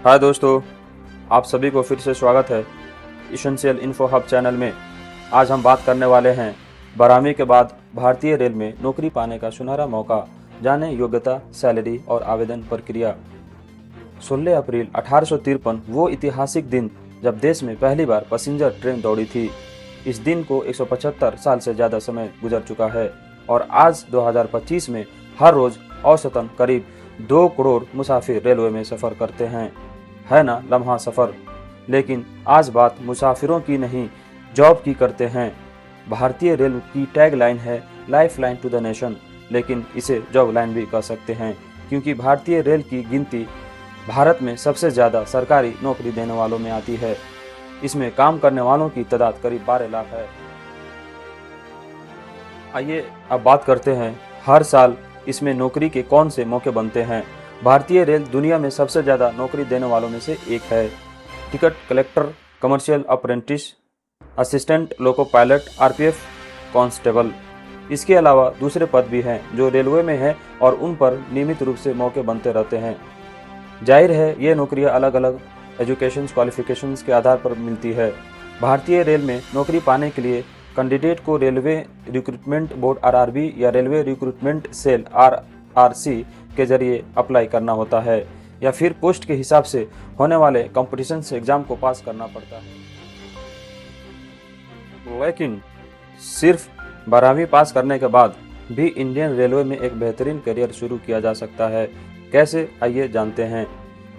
हाय दोस्तों, आप सभी को फिर से स्वागत है इसेंशियल इन्फो हब चैनल में। आज हम बात करने वाले हैं 12वीं के बाद भारतीय रेल में नौकरी पाने का सुनहरा मौका। जाने योग्यता, सैलरी और आवेदन प्रक्रिया। 16 अप्रैल 1853 वो ऐतिहासिक दिन जब देश में पहली बार पैसेंजर ट्रेन दौड़ी थी। इस दिन को 175 साल से ज़्यादा समय गुजर चुका है और आज 2025 में हर रोज़ औसतन करीब 2 करोड़ मुसाफिर रेलवे में सफ़र करते हैं। है ना लम्हा सफ़र। लेकिन आज बात मुसाफिरों की नहीं, जॉब की करते हैं। भारतीय रेल की टैग लाइन है life line to the nation, लेकिन इसे जॉब लाइन भी कह सकते हैं क्योंकि भारतीय रेल की गिनती भारत में सबसे ज़्यादा सरकारी नौकरी देने वालों में आती है। इसमें काम करने वालों की तादाद करीब 12 लाख है। आइए अब बात करते हैं हर साल इसमें नौकरी के कौन से मौके बनते हैं। भारतीय रेल दुनिया में सबसे ज़्यादा नौकरी देने वालों में से एक है। Ticket collector, commercial apprentice, assistant loco pilot, RPF constable. इसके अलावा दूसरे पद भी हैं जो रेलवे में हैं और उन पर नियमित रूप से मौके बनते रहते हैं। जाहिर है ये नौकरियां अलग अलग एजुकेशन क्वालिफिकेशंस के आधार पर मिलती है। भारतीय रेल में नौकरी पाने के लिए कैंडिडेट को रेलवे रिक्रूटमेंट बोर्ड आरआरबी या रेलवे रिक्रूटमेंट सेल आरआरसी के जरिए अप्लाई करना होता है या फिर पोस्ट के हिसाब से होने वाले कंपटीशन से एग्जाम को पास करना पड़ता है। लेकिन सिर्फ 12वीं पास करने के बाद भी इंडियन रेलवे में एक बेहतरीन करियर शुरू किया जा सकता है। कैसे, आइए जानते हैं।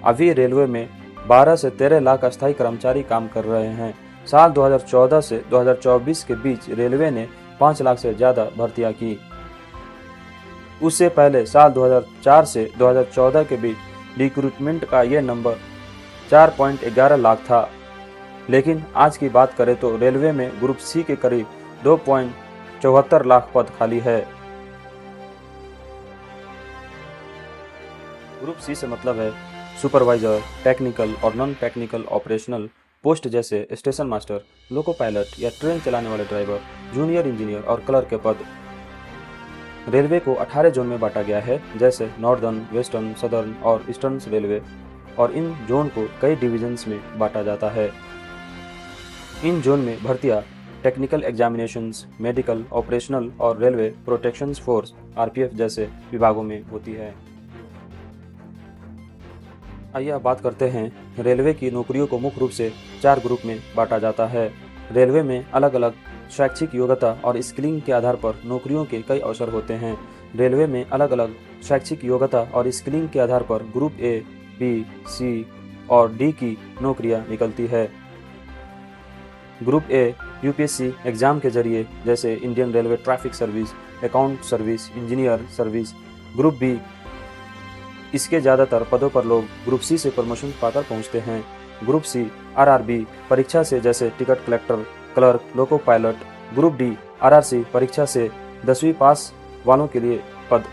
अभी रेलवे में 12 से 13 लाख अस्थायी कर्मचारी काम कर रहे हैं। साल 2014 से 2024 के बीच रेलवे ने 5 लाख से ज़्यादा भर्तियां की। उससे पहले साल 2004 से 2014 के बीच रिक्रूटमेंट का ये नंबर 4.11 लाख था। लेकिन आज की बात करें तो रेलवे में ग्रुप सी के करीब 2.74 लाख पद खाली है। ग्रुप सी से मतलब है सुपरवाइजर, टेक्निकल और नॉन टेक्निकल ऑपरेशनल पोस्ट जैसे स्टेशन मास्टर, लोको पायलट या ट्रेन चलाने वाले ड्राइवर, जूनियर इंजीनियर और क्लर्क के पद। रेलवे को 18 जोन में बांटा गया है, जैसे नॉर्दर्न, वेस्टर्न, सदर्न और ईस्टर्न रेलवे, और इन जोन को कई डिविजन्स में बांटा जाता है। इन जोन में भर्तियां टेक्निकल एग्जामिनेशंस, मेडिकल, ऑपरेशनल और रेलवे प्रोटेक्शन फोर्स आरपीएफ जैसे विभागों में होती है। आइए अब बात करते हैं रेलवे की नौकरियों को मुख्य रूप से 4 ग्रुप में बांटा जाता है। रेलवे में अलग अलग शैक्षिक योग्यता और स्किलिंग के आधार पर नौकरियों के कई अवसर होते हैं। रेलवे में अलग अलग शैक्षिक योग्यता और स्किलिंग के आधार पर ग्रुप ए, बी, सी और डी की नौकरियां निकलती है। ग्रुप ए यूपीएससी एग्जाम के जरिए, जैसे Indian railway traffic service, account service, engineer service. Group B, इसके ज़्यादातर पदों पर लोग ग्रुप सी से प्रमोशन पाकर पहुंचते हैं। ग्रुप सी आरआरबी परीक्षा से, जैसे ticket collector, clerk, loco pilot. Group D RRC परीक्षा से 10वीं पास वालों के लिए पद।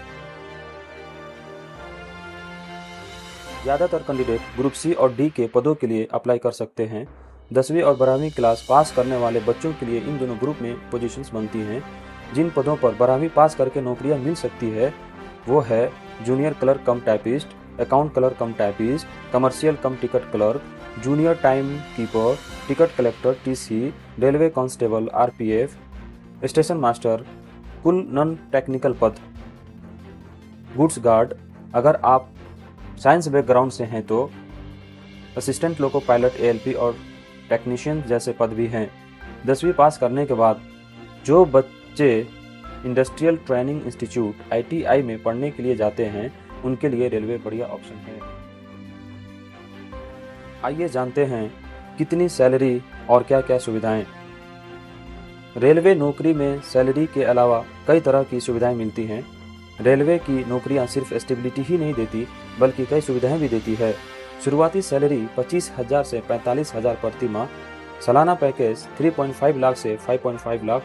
ज़्यादातर कैंडिडेट ग्रुप सी और डी के पदों के लिए अप्लाई कर सकते हैं। 10वीं और 12वीं क्लास पास करने वाले बच्चों के लिए इन दोनों ग्रुप में पोजीशंस बनती हैं। जिन पदों पर 12वीं पास करके नौकरियां मिल सकती है वो है जूनियर क्लर्क कम टाइपिस्ट, अकाउंट क्लर्क कम टाइपिस्ट, कमर्शियल कम ticket clerk, junior time keeper, ticket collector TC, railway constable RPF, station master, कुल नॉन टेक्निकल पद। गुड्स गार्ड, अगर आप साइंस बैकग्राउंड से हैं तो असिस्टेंट लोको पायलट एएलपी और टेक्नीशियन जैसे पद भी हैं। 10वीं पास करने के बाद जो बच्चे इंडस्ट्रियल ट्रेनिंग इंस्टीट्यूट आईटीआई में पढ़ने के लिए जाते हैं उनके लिए रेलवे बढ़िया ऑप्शन है। आइए जानते हैं कितनी सैलरी और क्या क्या सुविधाएं। रेलवे नौकरी में सैलरी के अलावा कई तरह की सुविधाएं मिलती हैं। रेलवे की नौकरियां सिर्फ स्टेबिलिटी ही नहीं देती बल्कि कई सुविधाएं भी देती है। शुरुआती सैलरी 25,000 से 45,000 प्रति माह, सालाना पैकेज 3.5 लाख से 5.5 लाख।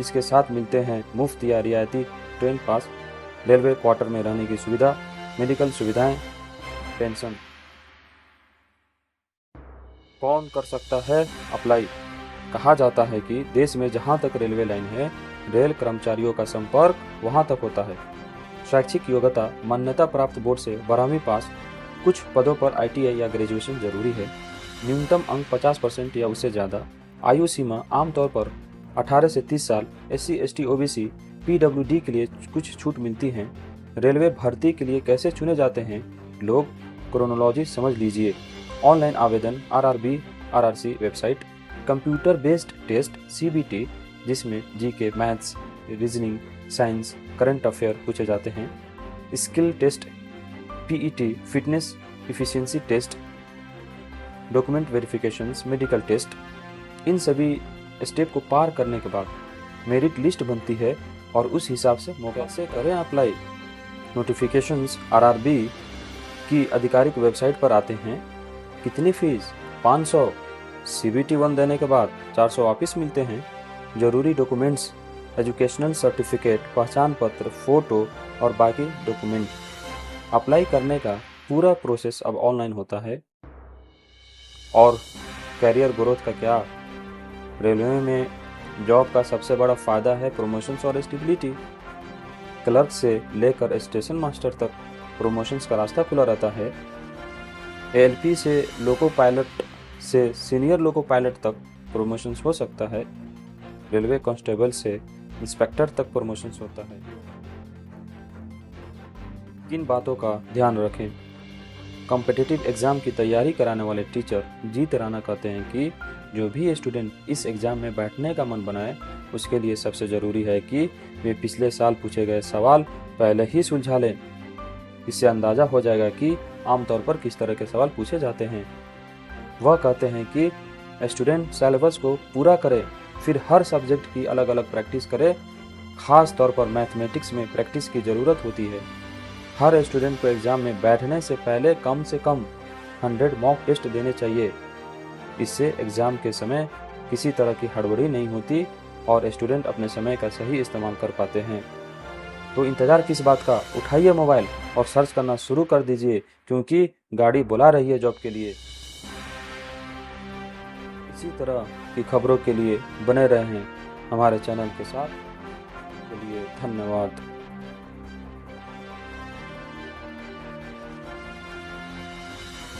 इसके साथ मिलते हैं मुफ्त या रियायती ट्रेन पास, रेलवे क्वार्टर में रहने की सुविधा, मेडिकल सुविधाएं, पेंशन। कौन कर सकता है अप्लाई? कहा जाता है कि देश में जहां तक रेलवे लाइन है, रेल कर्मचारियों का संपर्क वहां तक होता है। शैक्षिक योग्यता मान्यता प्राप्त बोर्ड से 12वीं पास, कुछ पदों पर ITI या ग्रेजुएशन जरूरी है। न्यूनतम अंक 50% या उससे ज़्यादा। आयु सीमा आमतौर पर 18 से 30 साल। SC ST OBC PWD के लिए कुछ छूट मिलती हैं। रेलवे भर्ती के लिए कैसे चुने जाते हैं लोग, क्रोनोलॉजी समझ लीजिए। ऑनलाइन आवेदन RRB RRC website. Computer based test CBT, जिसमें GK, maths, reasoning, science, current affair पूछे जाते हैं। Skill test PET, fitness efficiency test, document verifications, medical test. इन सभी स्टेप को पार करने के बाद मेरिट लिस्ट बनती है और उस हिसाब से मौका से करें अप्लाई। नोटिफिकेशंस RRB की आधिकारिक वेबसाइट पर आते हैं। कितनी फीस? 500। CBT 1 देने के बाद 400 वापस मिलते हैं। जरूरी डॉक्यूमेंट्स एजुकेशनल सर्टिफिकेट, पहचान पत्र, फोटो और बाकी डॉक्यूमेंट। अप्लाई करने का पूरा प्रोसेस अब ऑनलाइन होता है। और कैरियर ग्रोथ का क्या? रेलवे में जॉब का सबसे बड़ा फायदा है प्रमोशंस और स्टेबिलिटी। क्लर्क से लेकर स्टेशन मास्टर तक प्रमोशंस का रास्ता खुला रहता है। ALP से लोको पायलट से सीनियर लोको पायलट तक प्रमोशंस हो सकता है। रेलवे कांस्टेबल से इंस्पेक्टर तक प्रमोशंस होता है। किन बातों का ध्यान रखें? कॉम्पिटिटिव एग्ज़ाम की तैयारी कराने वाले टीचर जीत राणा कहते हैं कि जो भी स्टूडेंट इस एग्ज़ाम में बैठने का मन बनाए, उसके लिए सबसे ज़रूरी है कि वे पिछले साल पूछे गए सवाल पहले ही सुलझा लें। इससे अंदाज़ा हो जाएगा कि आमतौर पर किस तरह के सवाल पूछे जाते हैं। वह कहते हैं कि स्टूडेंट सिलेबस को पूरा करे, फिर हर सब्जेक्ट की अलग अलग प्रैक्टिस करे। ख़ास तौर पर मैथमेटिक्स में प्रैक्टिस की ज़रूरत होती है। हर स्टूडेंट को एग्ज़ाम में बैठने से पहले कम से कम 100 मॉक टेस्ट देने चाहिए। इससे एग्ज़ाम के समय किसी तरह की हड़बड़ी नहीं होती और स्टूडेंट अपने समय का सही इस्तेमाल कर पाते हैं। तो इंतज़ार किस बात का? उठाइए मोबाइल और सर्च करना शुरू कर दीजिए, क्योंकि गाड़ी बुला रही है जॉब के लिए। इसी तरह की खबरों के लिए बने रहें हमारे चैनल के साथ। के लिए धन्यवाद।